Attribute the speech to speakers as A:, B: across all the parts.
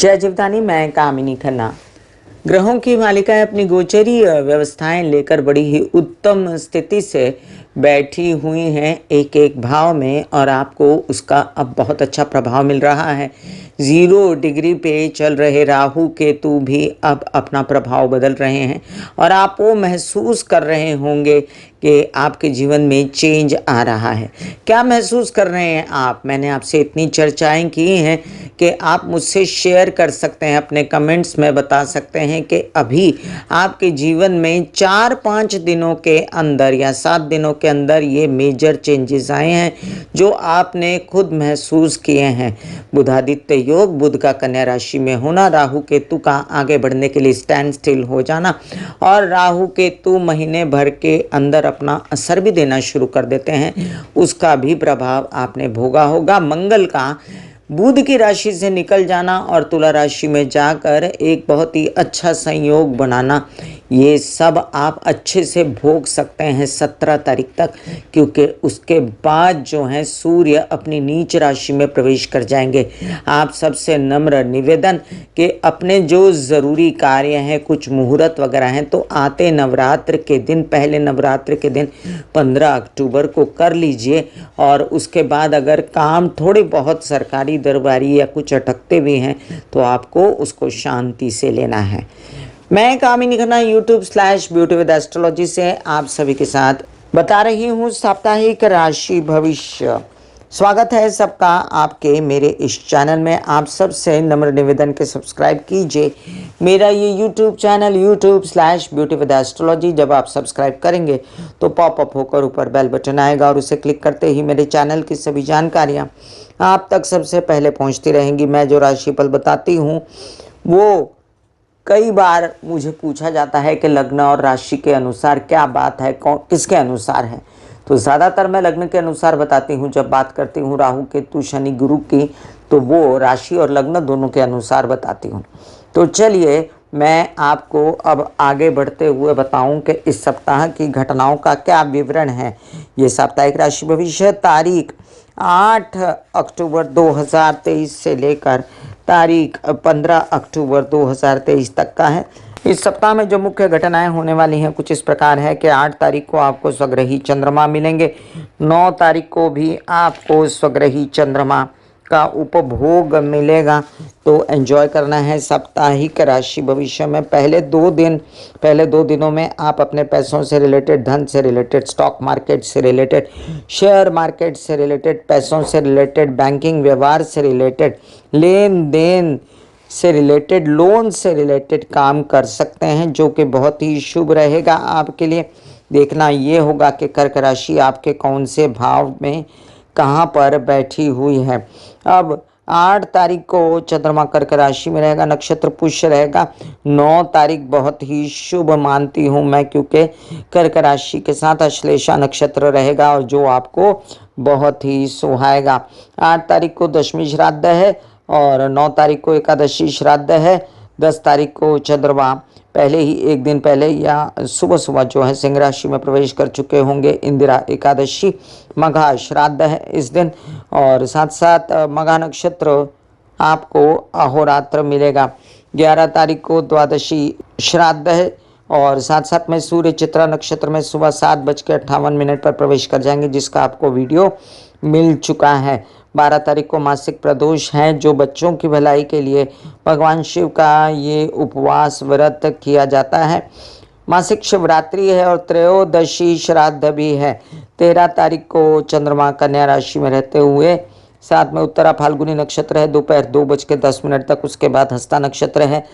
A: जय जीवदानी। मैं कामिनी खन्ना। ग्रहों की मालिकाएं अपनी गोचरीय व्यवस्थाएं लेकर बड़ी ही उत्तम स्थिति से बैठी हुई हैं एक एक भाव में, और आपको उसका अब बहुत अच्छा प्रभाव मिल रहा है। 0 डिग्री पे चल रहे राहु केतु भी अब अपना प्रभाव बदल रहे हैं और आप वो महसूस कर रहे होंगे कि आपके जीवन में चेंज आ रहा है। क्या महसूस कर रहे हैं आप? मैंने आपसे इतनी चर्चाएं की हैं कि आप मुझसे शेयर कर सकते हैं, अपने कमेंट्स में बता सकते हैं कि अभी आपके जीवन में 4-5 दिनों के अंदर या 7 दिनों के अंदर ये मेजर चेंजेस आए हैं जो आपने खुद महसूस किए हैं। बुधादित्य योग, बुध का कन्या राशि में होना, राहु केतु का आगे बढ़ने के लिए स्टैंड स्टिल हो जाना और राहु केतु महीने भर के अंदर अपना असर भी देना शुरू कर देते हैं, उसका भी प्रभाव आपने भोगा होगा। मंगल का बुध की राशि से निकल जाना और तुला राशि में जाकर एक बहुत ही अच्छा संयोग बनाना, ये सब आप अच्छे से भोग सकते हैं 17 तारीख तक, क्योंकि उसके बाद जो है सूर्य अपनी नीच राशि में प्रवेश कर जाएंगे। आप सबसे नम्र निवेदन कि अपने जो ज़रूरी कार्य हैं, कुछ मुहूर्त वगैरह हैं, तो आते नवरात्र के दिन, पहले नवरात्र के दिन 15 अक्टूबर को कर लीजिए। और उसके बाद अगर काम थोड़े बहुत सरकारी दरबारी या कुछ अटकते भी हैं तो आपको उसको शांति से लेना है। मैं कामिनी खन्ना YouTube/ब्यूटी विद एस्ट्रोलॉजी से आप सभी के साथ बता रही हूँ साप्ताहिक राशि भविष्य। स्वागत है सबका आपके मेरे इस चैनल में। आप सबसे नम्र निवेदन के सब्सक्राइब कीजिए मेरा ये YouTube चैनल YouTube/ब्यूटी विद एस्ट्रोलॉजी। जब आप सब्सक्राइब करेंगे तो पॉपअप होकर ऊपर बेल बटन आएगा और उसे क्लिक करते ही मेरे चैनल की सभी जानकारियाँ आप तक सबसे पहले पहुँचती रहेंगी। मैं जो राशिफल बताती हूँ वो कई बार मुझे पूछा जाता है कि लग्न और राशि के अनुसार क्या बात है, कौन किसके अनुसार है, तो ज़्यादातर मैं लग्न के अनुसार बताती हूँ। जब बात करती हूँ राहु केतु शनि गुरु की, तो वो राशि और लग्न दोनों के अनुसार बताती हूँ। तो चलिए मैं आपको अब आगे बढ़ते हुए बताऊं कि इस सप्ताह की घटनाओं का क्या विवरण है। ये साप्ताहिक राशि भविष्य तारीख 8 अक्टूबर 2023 से लेकर तारीख 15 अक्टूबर 2023 तक का है। इस सप्ताह में जो मुख्य घटनाएं होने वाली हैं कुछ इस प्रकार है कि 8 तारीख को आपको स्वग्रही चंद्रमा मिलेंगे। 9 तारीख को भी आपको स्वग्रही चंद्रमा का उपभोग मिलेगा, तो एंजॉय करना है साप्ताहिक राशि भविष्य में। पहले दो दिनों में आप अपने पैसों से रिलेटेड, धन से रिलेटेड, स्टॉक मार्केट से रिलेटेड, शेयर मार्केट से रिलेटेड, पैसों से रिलेटेड, बैंकिंग व्यवहार से रिलेटेड, लेन देन से रिलेटेड, लोन से रिलेटेड काम कर सकते हैं, जो कि बहुत ही शुभ रहेगा आपके लिए। देखना ये होगा कि कर्क राशि आपके कौन से भाव में कहाँ पर बैठी हुई है। अब 8 तारीख को चंद्रमा कर्क राशि में रहेगा, नक्षत्र पुष्य रहेगा। 9 तारीख बहुत ही शुभ मानती हूँ मैं, क्योंकि कर्क राशि के साथ अश्लेषा नक्षत्र रहेगा और जो आपको बहुत ही सुहाएगा। 8 तारीख को दशमी श्राद्ध है और 9 तारीख को एकादशी श्राद्ध है। 10 तारीख को चंद्रमा पहले ही एक दिन पहले या सुबह सुबह जो है सिंह राशि में प्रवेश कर चुके होंगे। इंदिरा एकादशी, मघा श्राद्ध है इस दिन, और साथ साथ मघा नक्षत्र आपको अहोरात्र मिलेगा। 11 तारीख को द्वादशी श्राद्ध है और साथ साथ में सूर्य चित्रा नक्षत्र में सुबह 7:58 पर प्रवेश कर जाएंगे, जिसका आपको वीडियो मिल चुका है। 12 तारीख को मासिक प्रदोष है, जो बच्चों की भलाई के लिए भगवान शिव का ये उपवास व्रत किया जाता है। मासिक शिवरात्रि है और त्रयोदशी श्राद्ध भी है। 13 तारीख को चंद्रमा कन्या राशि में रहते हुए साथ में उत्तरा फाल्गुनी नक्षत्र है दोपहर 2:10 तक, उसके बाद हस्ता नक्षत्र है।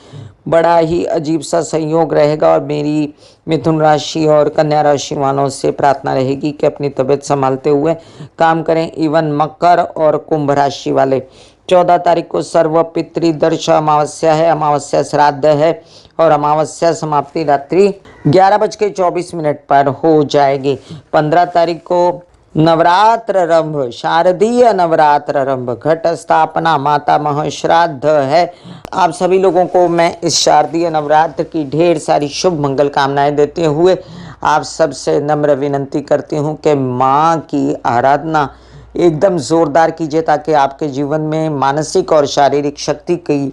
A: बड़ा ही अजीब सा संयोग रहेगा और मेरी मिथुन राशि और कन्या राशि वालों से प्रार्थना रहेगी कि अपनी तबीयत संभालते हुए काम करें। इवन मकर और कुंभ राशि वाले 14 तारीख को सर्व पितृदर्श अमावस्या है, अमावस्या श्राद्ध है और अमावस्या समाप्ति रात्रि 11:24 पर हो जाएगी। 15 तारीख को नवरात्रारंभ, शारदीय नवरात्रारंभ, घट स्थापना, मातामह श्राद्ध है। आप सभी लोगों को मैं इस शारदीय नवरात्र की ढेर सारी शुभ मंगल कामनाएं देते हुए आप सबसे नम्र विनंती करती हूँ कि माँ की आराधना एकदम ज़ोरदार कीजिए ताकि आपके जीवन में मानसिक और शारीरिक शक्ति की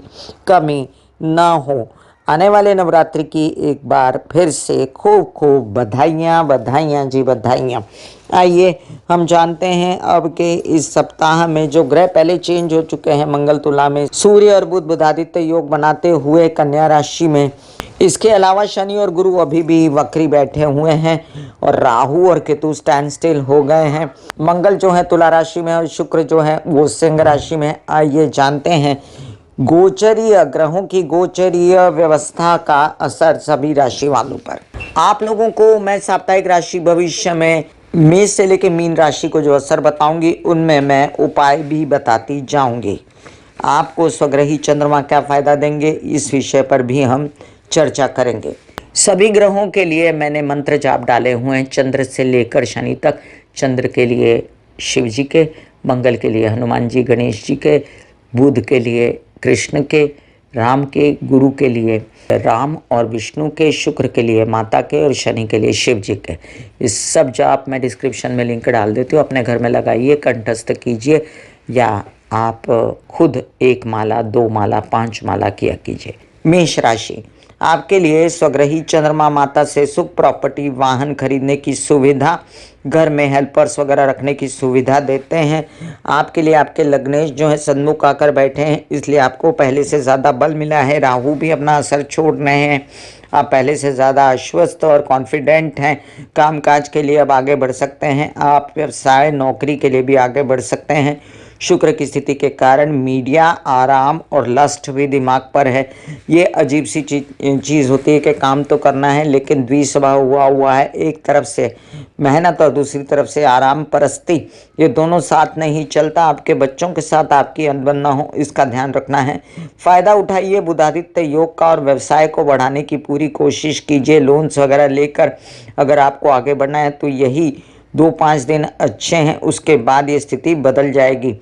A: कमी ना हो। आने वाले नवरात्रि की एक बार फिर से खूब खूब बधाइयाँ, बधाइयाँ जी, बधाइयाँ। आइए हम जानते हैं अब के इस सप्ताह में जो ग्रह पहले चेंज हो चुके हैं, मंगल तुला में, सूर्य और बुध बुधादित्य योग बनाते हुए कन्या राशि में। इसके अलावा शनि और गुरु अभी भी वक्री बैठे हुए हैं और राहु और केतु स्टैंड स्टिल हो गए हैं। मंगल जो है तुला राशि में और शुक्र जो है वो सिंह राशि में। आइए जानते हैं गोचरीय ग्रहों की गोचरीय व्यवस्था का असर सभी राशि वालों पर। आप लोगों को मैं साप्ताहिक राशि भविष्य में मेष से लेकर मीन राशि को जो असर बताऊंगी उनमें मैं उपाय भी बताती जाऊंगी। आपको स्वग्रही चंद्रमा क्या फायदा देंगे इस विषय पर भी हम चर्चा करेंगे। सभी ग्रहों के लिए मैंने मंत्र जाप डाले हुए हैं, चंद्र से लेकर शनि तक। चंद्र के लिए शिव जी के, मंगल के लिए हनुमान जी गणेश जी के, बुध के लिए कृष्ण के, राम के, गुरु के लिए राम और विष्णु के, शुक्र के लिए माता के और शनि के लिए शिव जी के। इस सब जाप मैं डिस्क्रिप्शन में लिंक डाल देती हूँ, अपने घर में लगाइए, कंठस्थ कीजिए या आप खुद 1 माला, 2 माला, 5 माला किया कीजिए। मेष राशि, आपके लिए स्वग्रही चंद्रमा माता से सुख, प्रॉपर्टी, वाहन खरीदने की सुविधा, घर में हेल्पर्स वगैरह रखने की सुविधा देते हैं। आपके लिए आपके लग्नेश जो है सन्मुख आकर बैठे हैं, इसलिए आपको पहले से ज़्यादा बल मिला है। राहु भी अपना असर छोड़ रहे हैं, आप पहले से ज़्यादा आश्वस्त और कॉन्फिडेंट हैं। कामकाज के लिए अब आगे बढ़ सकते हैं, आप व्यवसाय नौकरी के लिए भी आगे बढ़ सकते हैं। शुक्र की स्थिति के कारण मीडिया, आराम और लस्ट भी दिमाग पर है। ये अजीब सी चीज़ होती है कि काम तो करना है लेकिन द्विस्वभाव हुआ है, एक तरफ से मेहनत और दूसरी तरफ से आराम परस्ती, ये दोनों साथ नहीं चलता। आपके बच्चों के साथ आपकी अनबन ना हो, इसका ध्यान रखना है। फ़ायदा उठाइए बुधादित्य योग का और व्यवसाय को बढ़ाने की पूरी कोशिश कीजिए। लोन्स वगैरह लेकर अगर आपको आगे बढ़ना है तो यही 2-5 दिन अच्छे हैं, उसके बाद ये स्थिति बदल जाएगी।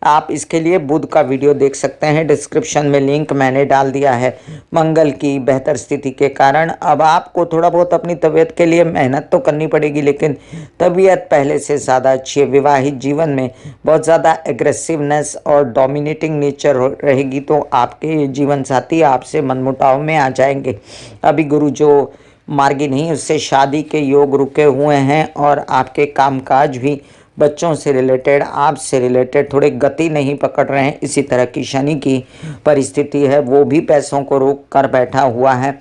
A: आप इसके लिए बुध का वीडियो देख सकते हैं, डिस्क्रिप्शन में लिंक मैंने डाल दिया है। मंगल की बेहतर स्थिति के कारण अब आपको थोड़ा बहुत अपनी तबीयत के लिए मेहनत तो करनी पड़ेगी, लेकिन तबीयत पहले से ज़्यादा अच्छी है। विवाहित जीवन में बहुत ज़्यादा एग्रेसिवनेस और डोमिनेटिंग नेचर रहेगी तो आपके जीवन साथी आपसे मनमुटाव में आ जाएंगे। अभी गुरु जो मार्गी नहीं, उससे शादी के योग रुके हुए हैं और आपके कामकाज भी बच्चों से रिलेटेड, आपसे रिलेटेड थोड़े गति नहीं पकड़ रहे हैं। इसी तरह की शनि की परिस्थिति है, वो भी पैसों को रोक कर बैठा हुआ है।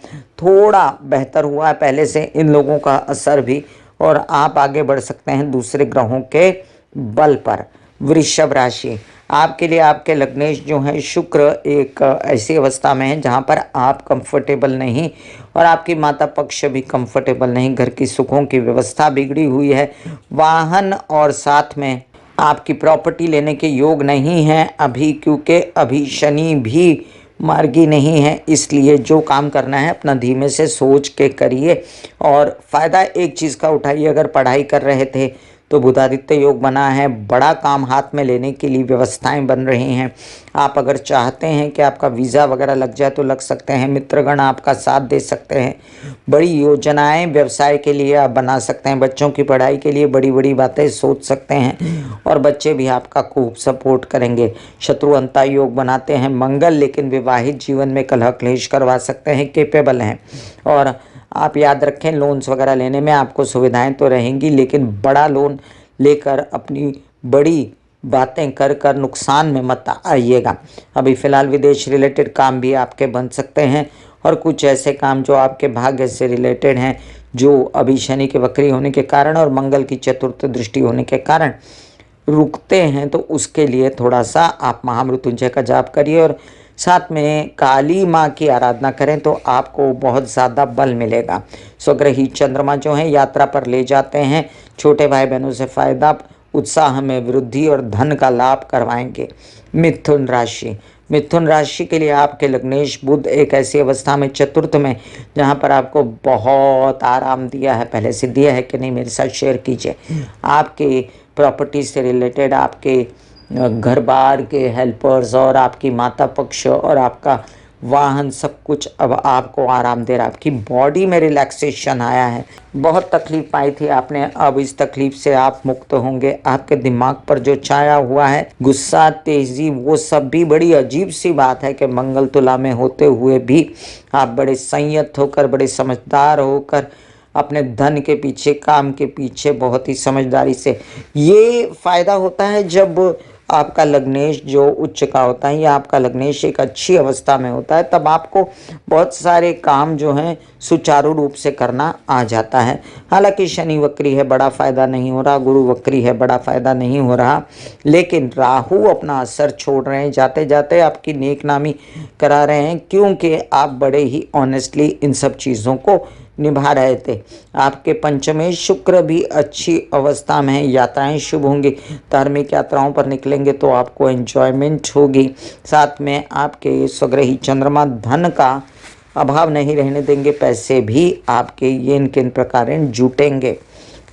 A: थोड़ा बेहतर हुआ है पहले से इन लोगों का असर भी, और आप आगे बढ़ सकते हैं दूसरे ग्रहों के बल पर। वृषभ राशि, आपके लिए आपके लग्नेश जो है शुक्र एक ऐसी अवस्था में है जहां पर आप कंफर्टेबल नहीं और आपकी माता पक्ष भी कंफर्टेबल नहीं। घर की सुखों की व्यवस्था बिगड़ी हुई है। वाहन और साथ में आपकी प्रॉपर्टी लेने के योग नहीं हैं अभी, क्योंकि अभी शनि भी मार्गी नहीं है। इसलिए जो काम करना है अपना धीमे से सोच के करिए और फ़ायदा एक चीज़ का उठाइए। अगर पढ़ाई कर रहे थे तो बुधादित्य योग बना है, बड़ा काम हाथ में लेने के लिए व्यवस्थाएं बन रही हैं। आप अगर चाहते हैं कि आपका वीज़ा वगैरह लग जाए तो लग सकते हैं, मित्रगण आपका साथ दे सकते हैं। बड़ी योजनाएं व्यवसाय के लिए आप बना सकते हैं, बच्चों की पढ़ाई के लिए बड़ी बड़ी बातें सोच सकते हैं और बच्चे भी आपका खूब सपोर्ट करेंगे। शत्रुअंता योग बनाते हैं मंगल, लेकिन विवाहित जीवन में कलह क्लेश करवा सकते हैं, केपेबल हैं। और आप याद रखें लोन्स वगैरह लेने में आपको सुविधाएं तो रहेंगी, लेकिन बड़ा लोन लेकर अपनी बड़ी बातें कर कर नुकसान में मत आइएगा। अभी फ़िलहाल विदेश रिलेटेड काम भी आपके बन सकते हैं और कुछ ऐसे काम जो आपके भाग्य से रिलेटेड हैं, जो अभी शनि के वक्री होने के कारण और मंगल की चतुर्थ दृष्टि होने के कारण रुकते हैं, तो उसके लिए थोड़ा सा आप महामृत्युंजय का जाप करिए और साथ में काली माँ की आराधना करें तो आपको बहुत ज़्यादा बल मिलेगा। स्वग्रही चंद्रमा जो हैं यात्रा पर ले जाते हैं, छोटे भाई बहनों से फ़ायदा, उत्साह में वृद्धि और धन का लाभ करवाएंगे। मिथुन राशि, मिथुन राशि के लिए आपके लग्नेश बुध एक ऐसी अवस्था में चतुर्थ में जहाँ पर आपको बहुत आराम दिया है। पहले से दिया है कि नहीं मेरे साथ शेयर कीजिए। आपके प्रॉपर्टी से रिलेटेड, आपके घर बार के हेल्पर्स और आपकी माता पक्ष और आपका वाहन सब कुछ अब आपको आराम दे रहा है। आपकी बॉडी में रिलैक्सेशन आया है। बहुत तकलीफ पाई थी आपने, अब इस तकलीफ से आप मुक्त होंगे। आपके दिमाग पर जो छाया हुआ है गुस्सा, तेजी, वो सब भी बड़ी अजीब सी बात है कि मंगल तुला में होते हुए भी आप बड़े संयत होकर, बड़े समझदार होकर अपने धन के पीछे, काम के पीछे बहुत ही समझदारी से। ये फायदा होता है जब आपका लग्नेश जो उच्च का होता है या आपका लग्नेश एक अच्छी अवस्था में होता है, तब आपको बहुत सारे काम जो हैं सुचारू रूप से करना आ जाता है। हालांकि शनि वक्री है, बड़ा फायदा नहीं हो रहा, गुरु वक्री है, बड़ा फायदा नहीं हो रहा, लेकिन राहु अपना असर छोड़ रहे हैं, जाते जाते आपकी नेक नामी करा रहे हैं, क्योंकि आप बड़े ही ऑनेस्टली इन सब चीज़ों को निभा रहे थे। आपके पंचमेश शुक्र भी अच्छी अवस्था में है, यात्राएं शुभ होंगी, धार्मिक यात्राओं पर निकलेंगे तो आपको एंजॉयमेंट होगी। साथ में आपके स्वग्रही चंद्रमा धन का अभाव नहीं रहने देंगे, पैसे भी आपके ये किन प्रकार जुटेंगे।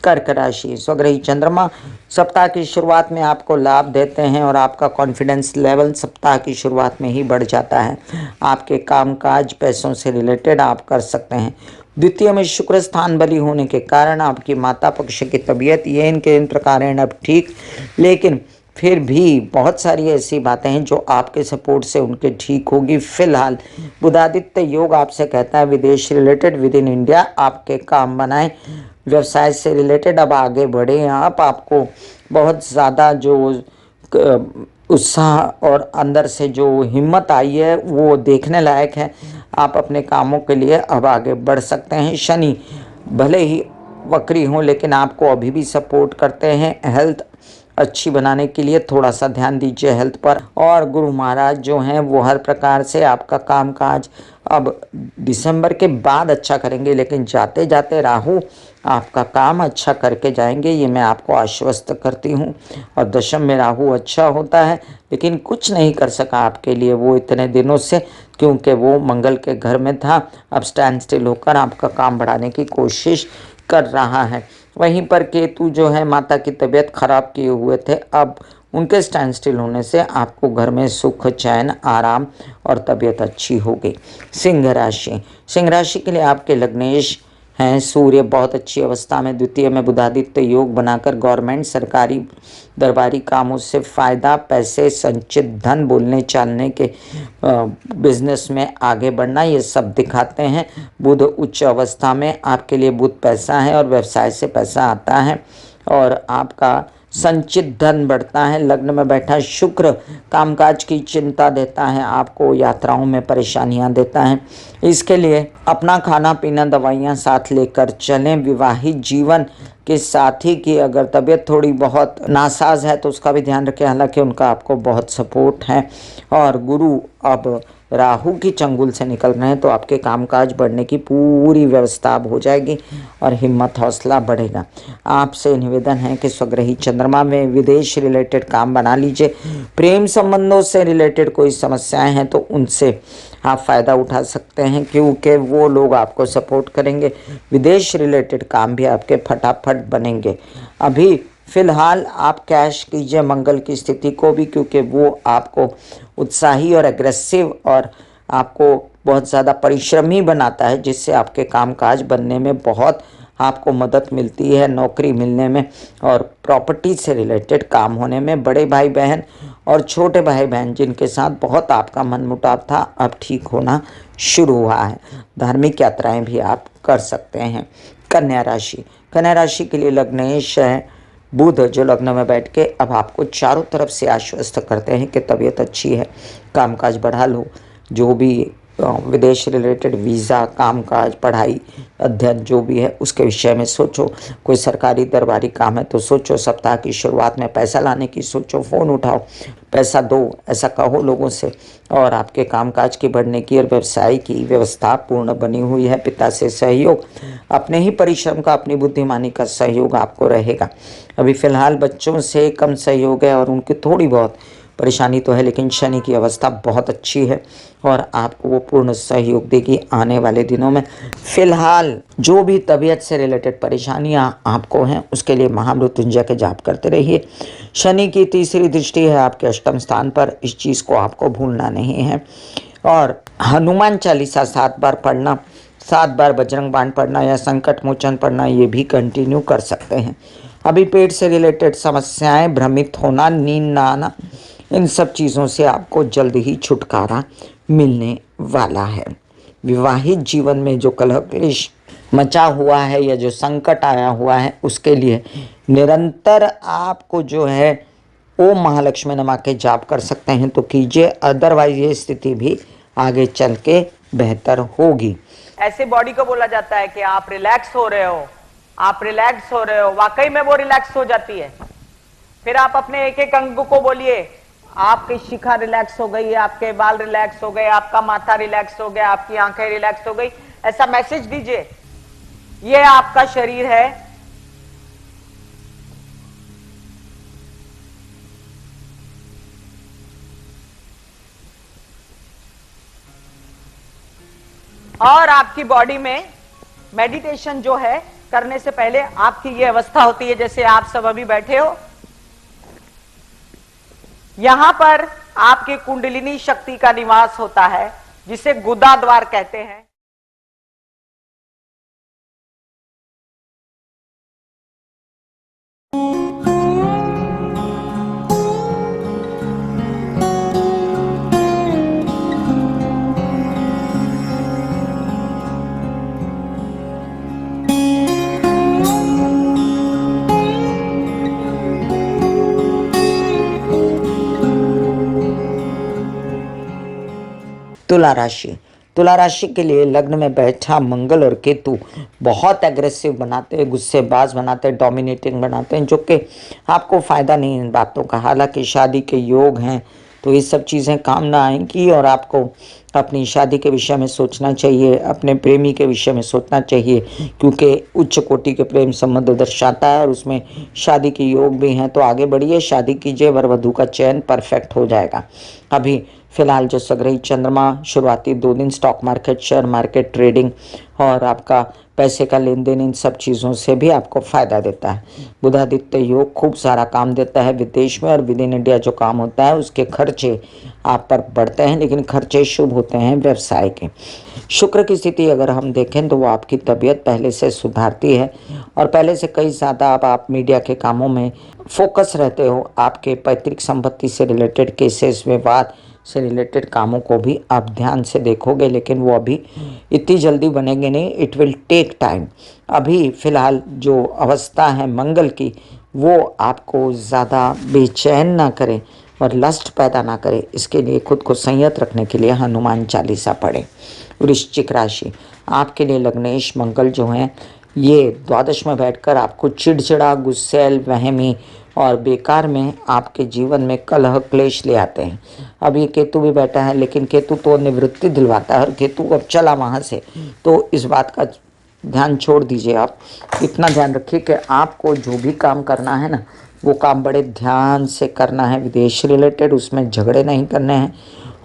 A: कर्क राशि, स्वग्रही चंद्रमा सप्ताह की शुरुआत में आपको लाभ देते हैं और आपका कॉन्फिडेंस लेवल सप्ताह की शुरुआत में ही बढ़ जाता है। आपके कामकाज पैसों से रिलेटेड आप कर सकते हैं। द्वितीय में शुक्र स्थान बली होने के कारण आपकी माता पक्ष की तबीयत ये इनके इन प्रकार अब ठीक, लेकिन फिर भी बहुत सारी ऐसी बातें हैं जो आपके सपोर्ट से उनके ठीक होगी। फिलहाल बुधादित्य योग आपसे कहता है विदेश रिलेटेड, विद इन इंडिया आपके काम बनाएं, व्यवसाय से रिलेटेड अब आगे बढ़े आप। आपको बहुत ज़्यादा जो उत्साह और अंदर से जो हिम्मत आई है वो देखने लायक है। आप अपने कामों के लिए अब आगे बढ़ सकते हैं। शनि भले ही वक्री हों लेकिन आपको अभी भी सपोर्ट करते हैं। हेल्थ अच्छी बनाने के लिए थोड़ा सा ध्यान दीजिए हेल्थ पर। और गुरु महाराज जो हैं वो हर प्रकार से आपका कामकाज अब दिसंबर के बाद अच्छा करेंगे, लेकिन जाते जाते राहु आपका काम अच्छा करके जाएंगे, ये मैं आपको आश्वस्त करती हूँ। और दशम में राहु अच्छा होता है लेकिन कुछ नहीं कर सका आपके लिए वो इतने दिनों से, क्योंकि वो मंगल के घर में था। अब स्टैंड स्टिल होकर आपका काम बढ़ाने की कोशिश कर रहा है। वहीं पर केतु जो है माता की तबीयत खराब किए हुए थे, अब उनके स्टैंड स्टिल होने से आपको घर में सुख, चैन, आराम और तबीयत अच्छी हो गई। सिंह राशि, सिंह राशि के लिए आपके लग्नेश हैं सूर्य बहुत अच्छी अवस्था में, द्वितीय में बुधादित्य योग बनाकर गवर्नमेंट, सरकारी, दरबारी कामों से फायदा, पैसे, संचित धन, बोलने चालने के बिजनेस में आगे बढ़ना, ये सब दिखाते हैं। बुध उच्च अवस्था में, आपके लिए बुध पैसा है और व्यवसाय से पैसा आता है और आपका संचित धन बढ़ता है। लग्न में बैठा शुक्र कामकाज की चिंता देता है, आपको यात्राओं में परेशानियां देता है। इसके लिए अपना खाना पीना, दवाइयां साथ लेकर चलें। विवाहित जीवन के साथी की अगर तबीयत थोड़ी बहुत नासाज है तो उसका भी ध्यान रखें, हालांकि उनका आपको बहुत सपोर्ट है। और गुरु अब राहु की चंगुल से निकल रहे हैं तो आपके कामकाज बढ़ने की पूरी व्यवस्था अब हो जाएगी और हिम्मत हौसला बढ़ेगा। आपसे निवेदन है कि स्वग्रही चंद्रमा में विदेश रिलेटेड काम बना लीजिए। प्रेम संबंधों से रिलेटेड कोई समस्याएं हैं तो उनसे आप फ़ायदा उठा सकते हैं, क्योंकि वो लोग आपको सपोर्ट करेंगे। विदेश रिलेटेड काम भी आपके फटाफट बनेंगे। अभी फिलहाल आप कैश कीजिए मंगल की स्थिति को भी, क्योंकि वो आपको उत्साही और एग्रेसिव और आपको बहुत ज़्यादा परिश्रमी बनाता है, जिससे आपके कामकाज बनने में बहुत आपको मदद मिलती है, नौकरी मिलने में और प्रॉपर्टी से रिलेटेड काम होने में। बड़े भाई बहन और छोटे भाई बहन जिनके साथ बहुत आपका मनमुटाव था, अब ठीक होना शुरू हुआ है। धार्मिक यात्राएं भी आप कर सकते हैं। कन्या राशि, कन्या राशि के लिए लग्नेश है बुध, जो लग्न में बैठ के अब आपको चारों तरफ से आश्वस्त करते हैं कि तबीयत अच्छी है, कामकाज बढ़ा लो। जो भी विदेश रिलेटेड वीज़ा, कामकाज, पढ़ाई, अध्ययन जो भी है उसके विषय में सोचो। कोई सरकारी दरबारी काम है तो सोचो। सप्ताह की शुरुआत में पैसा लाने की सोचो, फ़ोन उठाओ, पैसा दो, ऐसा कहो लोगों से। और आपके कामकाज की बढ़ने की और व्यवसाय की व्यवस्था पूर्ण बनी हुई है। पिता से सहयोग, अपने ही परिश्रम का, अपनी बुद्धिमानी का सहयोग आपको रहेगा। अभी फ़िलहाल बच्चों से कम सहयोग है और उनकी थोड़ी बहुत परेशानी तो है, लेकिन शनि की अवस्था बहुत अच्छी है और आपको वो पूर्ण सहयोग देगी आने वाले दिनों में। फिलहाल जो भी तबीयत से रिलेटेड परेशानियां आपको हैं उसके लिए महामृत्युंजय के जाप करते रहिए। शनि की तीसरी दृष्टि है आपके अष्टम स्थान पर, इस चीज़ को आपको भूलना नहीं है। और हनुमान चालीसा 7 बार पढ़ना, 7 बार बजरंग बाण पढ़ना या संकट मोचन पढ़ना, ये भी कंटिन्यू कर सकते हैं। अभी पेट से रिलेटेड समस्याएं, भ्रमित होना, नींद ना आना, इन सब चीज़ों से आपको जल्द ही छुटकारा मिलने वाला है। विवाहित जीवन में जो कलह क्लेश मचा हुआ है या जो संकट आया हुआ है, उसके लिए निरंतर आपको जो है ओम महालक्ष्मी नमा के जाप कर सकते हैं तो कीजिए, अदरवाइज ये स्थिति भी आगे चल के बेहतर होगी।
B: ऐसे बॉडी को बोला जाता है कि आप रिलैक्स हो रहे हो, आप रिलैक्स हो रहे हो, वाकई में वो रिलैक्स हो जाती है। फिर आप अपने एक एक अंग को बोलिए, आपकी शिखा रिलैक्स हो गई, आपके बाल रिलैक्स हो गए, आपका माथा रिलैक्स हो गया, आपकी आंखें रिलैक्स हो गई, ऐसा मैसेज दीजिए। ये आपका शरीर है, और आपकी बॉडी में मेडिटेशन जो है करने से पहले आपकी ये अवस्था होती है, जैसे आप सब अभी बैठे हो, यहां पर आपकी कुंडलिनी शक्ति का निवास होता है, जिसे गुदा द्वार कहते हैं।
A: तुला राशि, तुला राशि के लिए लग्न में बैठा मंगल और केतु बहुत एग्रेसिव बनाते हैं, गुस्सेबाज बनाते हैं, डोमिनेटिंग बनाते हैं, जो कि आपको फ़ायदा नहीं है इन बातों का। हालांकि शादी के योग हैं तो ये सब चीज़ें काम ना आएंगी और आपको अपनी शादी के विषय में सोचना चाहिए, अपने प्रेमी के विषय में सोचना चाहिए, क्योंकि उच्च कोटि के प्रेम संबंध दर्शाता है और उसमें शादी के योग भी हैं। तो आगे बढ़िए, शादी कीजिए, वर वधू का चयन परफेक्ट हो जाएगा। अभी फिलहाल जो सग्रही चंद्रमा शुरुआती 2 दिन stock market, share market, trading और आपका पैसे का लेन देन, इन सब चीज़ों से भी आपको फ़ायदा देता है। बुधादित्य योग खूब सारा काम देता है। विदेश में और विद इन इंडिया जो काम होता है उसके खर्चे आप पर बढ़ते हैं, लेकिन खर्चे शुभ होते हैं व्यवसाय के। शुक्र की स्थिति अगर हम देखें तो वो आपकी तबीयत पहले से सुधारती है और पहले से कई ज़्यादा अब आप मीडिया के कामों में फोकस रहते हो। आपके पैतृक संपत्ति से रिलेटेड केसेस, विवाद से रिलेटेड कामों को भी आप ध्यान से देखोगे, लेकिन वो अभी इतनी जल्दी बनेंगे नहीं, इट विल टेक टाइम। अभी फ़िलहाल जो अवस्था है मंगल की, वो आपको ज़्यादा बेचैन ना करे और लस्ट पैदा ना करे, इसके लिए खुद को संयत रखने के लिए हनुमान चालीसा पढ़ें। वृश्चिक राशि, आपके लिए लग्नेश मंगल जो हैं ये द्वादश में बैठकर आपको चिड़चिड़ा, गुस्सैल, वहमी और बेकार में आपके जीवन में कलह क्लेश ले आते हैं। अब ये केतु भी बैठा है, लेकिन केतु तो निवृत्ति दिलवाता है और केतु अब चला वहाँ से, तो इस बात का ध्यान छोड़ दीजिए। आप इतना ध्यान रखिए कि आपको जो भी काम करना है ना, वो काम बड़े ध्यान से करना है। विदेश रिलेटेड उसमें झगड़े नहीं करने हैं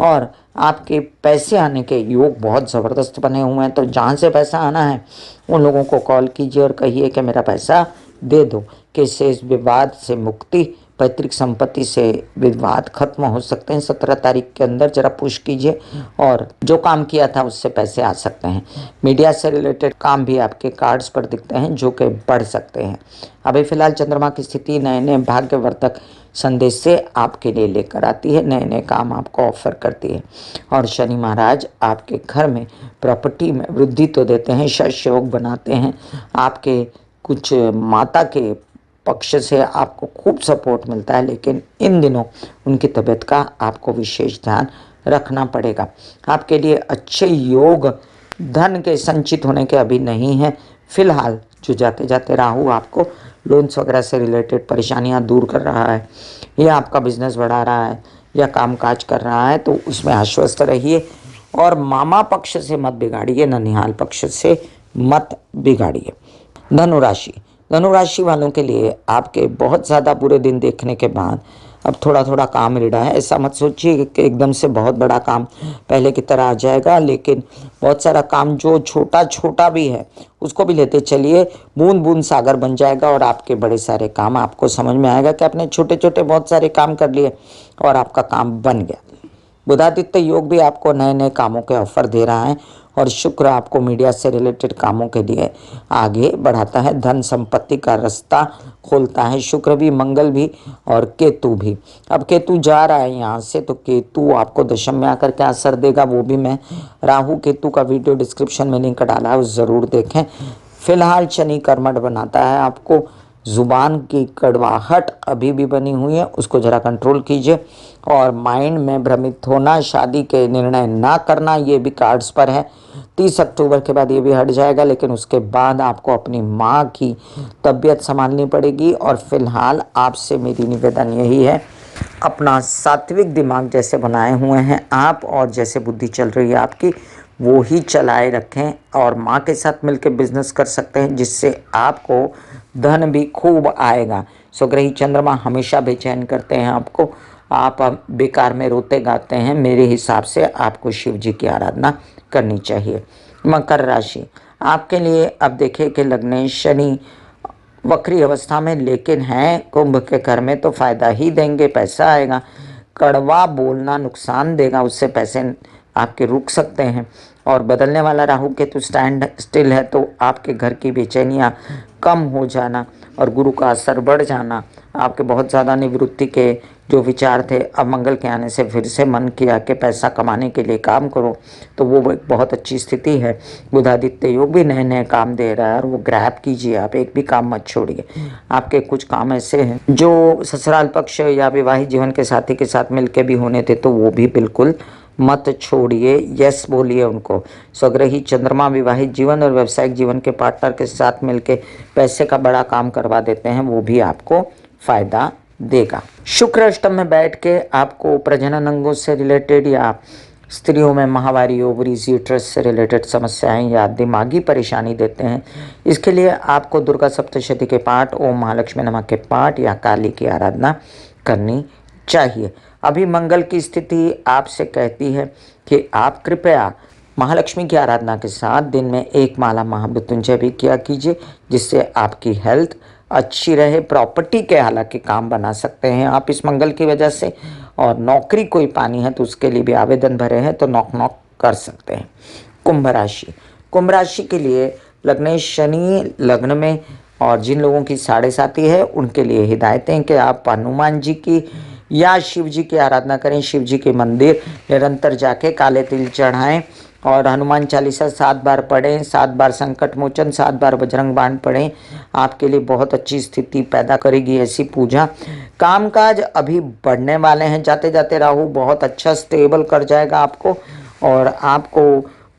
A: और आपके पैसे आने के योग बहुत ज़बरदस्त बने हुए हैं। तो जहाँ से पैसा आना है उन लोगों को कॉल कीजिए और कहिए कि मेरा पैसा दे दो। केसेस, विवाद से मुक्ति, पैतृक संपत्ति से विवाद खत्म हो सकते हैं। 17 तारीख के अंदर जरा पुश कीजिए और जो काम किया था उससे पैसे आ सकते हैं। मीडिया से रिलेटेड काम भी आपके कार्ड्स पर दिखते हैं जो कि बढ़ सकते हैं। अभी फिलहाल चंद्रमा की स्थिति नए नए भाग्यवर्धक संदेश से आपके लिए लेकर आती है, नए नए काम आपको ऑफर करती है। और शनि महाराज आपके घर में प्रॉपर्टी में वृद्धि तो देते हैं, शश योग बनाते हैं। आपके कुछ माता के पक्ष से आपको खूब सपोर्ट मिलता है, लेकिन इन दिनों उनकी तबीयत का आपको विशेष ध्यान रखना पड़ेगा। आपके लिए अच्छे योग धन के संचित होने के अभी नहीं है। फिलहाल जो जाते जाते राहु आपको लोन्स वगैरह से रिलेटेड परेशानियां दूर कर रहा है, या आपका बिजनेस बढ़ा रहा है या कामकाज कर रहा है, तो उसमें आश्वस्त रहिए और मामा पक्ष से मत बिगाड़िए, ननिहाल पक्ष से मत बिगाड़िए। धनुराशि, धनुराशि वालों के लिए आपके बहुत ज़्यादा बुरे दिन देखने के बाद अब थोड़ा थोड़ा काम मिल रहा है। ऐसा मत सोचिए कि एकदम से बहुत बड़ा काम पहले की तरह आ जाएगा, लेकिन बहुत सारा काम जो छोटा छोटा भी है उसको भी लेते चलिए। बूंद बूंद सागर बन जाएगा और आपके बड़े सारे काम आपको समझ में आएगा कि आपने छोटे छोटे बहुत सारे काम कर लिए और आपका काम बन गया। बुधादित्य योग भी आपको नए नए कामों के ऑफर दे रहा है और शुक्र आपको मीडिया से रिलेटेड कामों के लिए आगे बढ़ाता है, धन संपत्ति का रास्ता खोलता है। शुक्र भी, मंगल भी और केतु भी। अब केतु जा रहा है यहाँ से, तो केतु आपको दशम में आकर क्या असर देगा वो भी मैं राहु केतु का वीडियो डिस्क्रिप्शन में लिंक डाला है, उस ज़रूर देखें। फिलहाल शनि कर्मठ बनाता है आपको, जुबान की कड़वाहट अभी भी बनी हुई है, उसको ज़रा कंट्रोल कीजिए। और माइंड में भ्रमित होना, शादी के निर्णय ना करना, ये भी कार्ड्स पर है। 30 अक्टूबर के बाद ये भी हट जाएगा, लेकिन उसके बाद आपको अपनी माँ की तबीयत संभालनी पड़ेगी। और फिलहाल आपसे मेरी निवेदन यही है, अपना सात्विक दिमाग जैसे बनाए हुए हैं आप और जैसे बुद्धि चल रही है आपकी, वो ही चलाए रखें। और माँ के साथ मिलकर बिजनेस कर सकते हैं, जिससे आपको धन भी खूब आएगा। स्वग्रही चंद्रमा हमेशा बेचैन करते हैं आपको, आप बेकार में रोते गाते हैं। मेरे हिसाब से आपको शिव जी की आराधना करनी चाहिए। मकर राशि आपके लिए अब देखिए कि लग्नेश शनि वक्री अवस्था में, लेकिन हैं कुंभ के घर में, तो फायदा ही देंगे, पैसा आएगा। कड़वा बोलना नुकसान देगा, उससे पैसे आपके रुक सकते हैं। और बदलने वाला राहु केतु स्टैंड स्टिल है, तो आपके घर की बेचैनियाँ कम हो जाना और गुरु का असर बढ़ जाना, आपके बहुत ज़्यादा निवृत्ति के जो विचार थे, अब मंगल के आने से फिर से मन किया कि पैसा कमाने के लिए काम करो, तो वो एक बहुत अच्छी स्थिति है। बुधादित्य योग भी नए नए काम दे रहा है और वो ग्रैब कीजिए, आप एक भी काम मत छोड़िए। आपके कुछ काम ऐसे हैं जो ससुराल पक्ष या विवाहित जीवन के साथी के साथ मिलके भी होने थे, तो वो भी बिल्कुल मत छोड़िए, यस बोलिए उनको। स्वग्रही चंद्रमा विवाहित जीवन और व्यावसायिक जीवन के पार्टनर के साथ मिलके पैसे का बड़ा काम करवा देते हैं, वो भी आपको फायदा देगा। शुक्र अष्टम में बैठ के आपको प्रजनन अंगों से रिलेटेड या स्त्रियों में माहवारी, ओवरीज, यूट्रस से रिलेटेड समस्याएं या दिमागी परेशानी देते हैं। इसके लिए आपको दुर्गा सप्तशती के पाठ, ओम महालक्ष्मी नमः के पाठ या काली की आराधना करनी चाहिए। अभी मंगल की स्थिति आपसे कहती है कि आप कृपया महालक्ष्मी की आराधना के साथ दिन में 1 माला महामृत्युंजय भी किया कीजिए, जिससे आपकी हेल्थ अच्छी रहे। प्रॉपर्टी के हालांकि काम बना सकते हैं आप इस मंगल की वजह से, और नौकरी कोई पानी है तो उसके लिए भी आवेदन भरे हैं, तो नॉक नॉक कर सकते हैं। कुंभ राशि, कुंभ राशि के लिए लग्नेश शनि लग्न में, और जिन लोगों की 7.5 है उनके लिए हिदायतें कि आप हनुमान जी की या शिव जी की आराधना करें। शिव जी के मंदिर निरंतर जाके काले तिल चढ़ाएं और हनुमान चालीसा 7 बार पढ़ें, 7 बार संकट मोचन, 7 बार बजरंग बाण पढ़ें। आपके लिए बहुत अच्छी स्थिति पैदा करेगी ऐसी पूजा। कामकाज अभी बढ़ने वाले हैं, जाते जाते राहु बहुत अच्छा स्टेबल कर जाएगा आपको। और आपको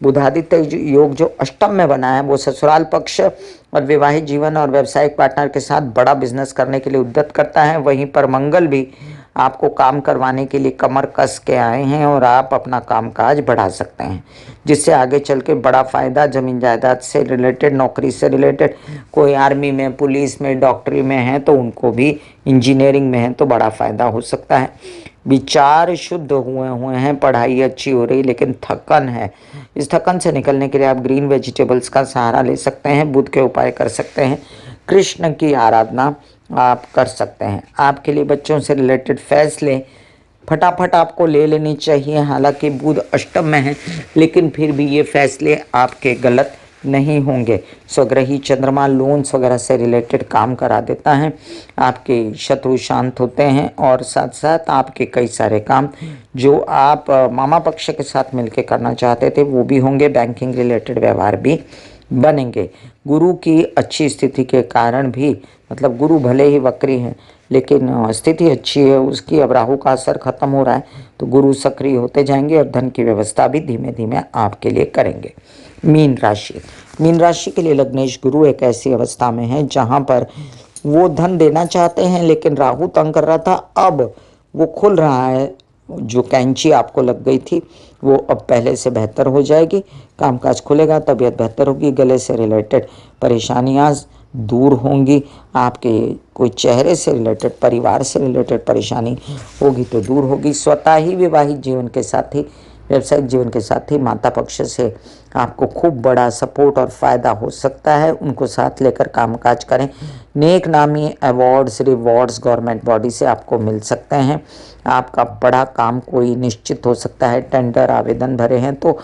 A: बुधादित्य योग जो अष्टम में बना है, वो ससुराल पक्ष और विवाहित जीवन और व्यावसायिक पार्टनर के साथ बड़ा बिजनेस करने के लिए उद्यत करता है। वहीं पर मंगल भी आपको काम करवाने के लिए कमर कस के आए हैं और आप अपना कामकाज बढ़ा सकते हैं, जिससे आगे चल के बड़ा फ़ायदा। ज़मीन जायदाद से रिलेटेड, नौकरी से रिलेटेड, कोई आर्मी में, पुलिस में, डॉक्टरी में है तो उनको भी, इंजीनियरिंग में है तो बड़ा फ़ायदा हो सकता है। विचार शुद्ध हुए हैं, पढ़ाई अच्छी हो रही, लेकिन थकन है। इस थकन से निकलने के लिए आप ग्रीन वेजिटेबल्स का सहारा ले सकते हैं, बुध के उपाय कर सकते हैं, कृष्ण की आराधना आप कर सकते हैं। आपके लिए बच्चों से रिलेटेड फैसले फटाफट आपको ले लेनी चाहिए। हालांकि बुध अष्टम में है, लेकिन फिर भी ये फैसले आपके गलत नहीं होंगे। स्वग्रही चंद्रमा लोन्स वगैरह से रिलेटेड काम करा देता है, आपके शत्रु शांत होते हैं, और साथ साथ आपके कई सारे काम जो आप मामा पक्ष के साथ मिलकर करना चाहते थे वो भी होंगे। बैंकिंग रिलेटेड व्यवहार भी बनेंगे। गुरु की अच्छी स्थिति के कारण भी, मतलब गुरु भले ही वक्री हैं लेकिन स्थिति अच्छी है उसकी, अब राहु का असर खत्म हो रहा है तो गुरु सक्रिय होते जाएंगे और धन की व्यवस्था भी धीमे धीमे आपके लिए करेंगे। मीन राशि, मीन राशि के लिए लग्नेश गुरु एक ऐसी अवस्था में है जहां पर वो धन देना चाहते हैं, लेकिन राहु तंग कर रहा था, अब वो खुल रहा है। जो कैंची आपको लग गई थी वो अब पहले से बेहतर हो जाएगी, कामकाज खुलेगा, तबीयत बेहतर होगी, गले से रिलेटेड परेशानियां दूर होंगी, आपके कोई चेहरे से रिलेटेड, परिवार से रिलेटेड परेशानी होगी तो दूर होगी। स्वतः ही विवाहित जीवन के साथी व्यावसायिक जीवन के साथ ही माता पक्ष से आपको खूब बड़ा सपोर्ट और फायदा हो सकता है, उनको साथ लेकर कामकाज करें। नेक नामी अवार्ड्स रिवॉर्ड्स गवर्नमेंट बॉडी से आपको मिल सकते हैं। आपका बड़ा काम कोई निश्चित हो सकता है, टेंडर आवेदन भरे हैं तो।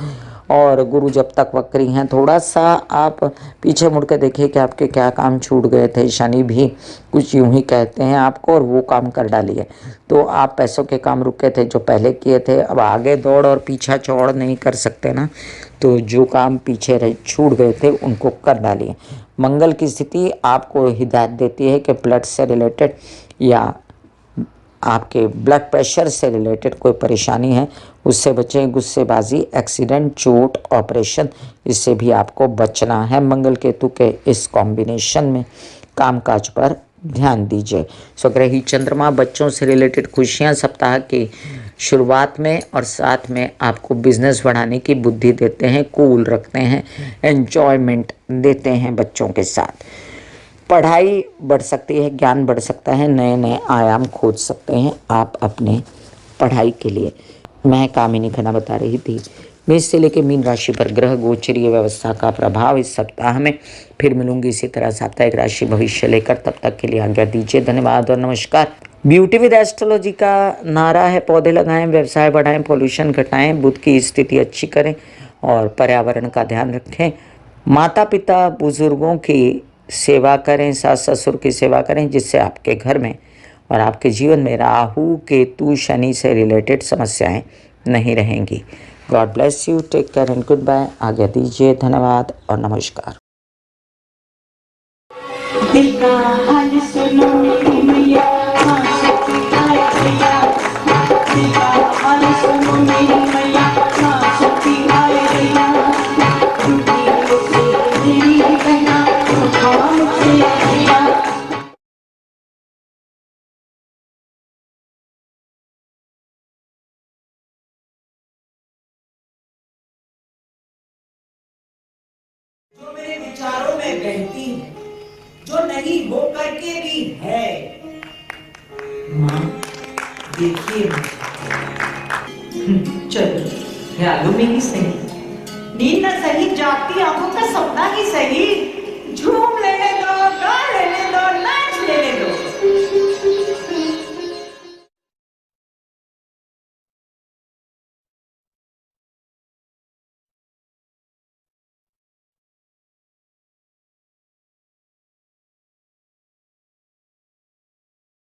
A: और गुरु जब तक वक्री हैं, थोड़ा सा आप पीछे मुड़ के देखिए कि आपके क्या काम छूट गए थे। शनि भी कुछ यूं ही कहते हैं आपको, और वो काम कर डालिए। तो आप पैसों के काम रुके थे जो पहले किए थे, अब आगे दौड़ और पीछा चौड़ नहीं कर सकते ना, तो जो काम पीछे रह छूट गए थे उनको कर डालिए। मंगल की स्थिति आपको हिदायत देती है कि ब्लड से रिलेटेड या आपके ब्लड प्रेशर से रिलेटेड कोई परेशानी है उससे बचें। गुस्सेबाजी, एक्सीडेंट, चोट, ऑपरेशन, इससे भी आपको बचना है। मंगल केतु के इस कॉम्बिनेशन में कामकाज पर ध्यान दीजिए। स्वग्रही चंद्रमा बच्चों से रिलेटेड खुशियां सप्ताह की शुरुआत में और साथ में आपको बिजनेस बढ़ाने की बुद्धि देते हैं, कूल रखते हैं, एंजॉयमेंट देते हैं बच्चों के साथ। पढ़ाई बढ़ सकती है, ज्ञान बढ़ सकता है, नए नए आयाम खोज सकते हैं आप अपने पढ़ाई के लिए। मैं कामिनी खन्ना बता रही थी मेष से लेकर मीन राशि पर ग्रह गोचरीय व्यवस्था का प्रभाव इस सप्ताह में। फिर मिलूंगी इसी तरह साप्ताहिक राशि भविष्य लेकर, तब तक के लिए आज्ञा दीजिए। धन्यवाद और नमस्कार। ब्यूटी विद एस्ट्रोलॉजी का नारा है पौधे लगाएं, व्यवसाय बढ़ाएं, पॉल्यूशन घटाएं, बुध की स्थिति अच्छी करें और पर्यावरण का ध्यान रखें। माता पिता बुजुर्गों की सेवा करें, सास ससुर की सेवा करें, जिससे आपके घर में और आपके जीवन में राहु केतु शनि से रिलेटेड समस्याएं नहीं रहेंगी। God bless you, take care and goodbye. आज्ञा दीजिए। धन्यवाद और नमस्कार।
C: दिल का हाल सुनो मेरी मैया, हाँ शक्ति आए भैया। दिल का हाल सुनो मेरी मैया, हाँ शक्ति आए भैया। टूटी से मेरी बहना, उठाओ मुझसे भैया।
D: जो मेरे विचारों में बहती है, जो नहीं हो करके भी है। माँ देखिए, चलो ख्यालों में ही सही, नींद न सही, जागती आंखों का सपना ही सही, झूम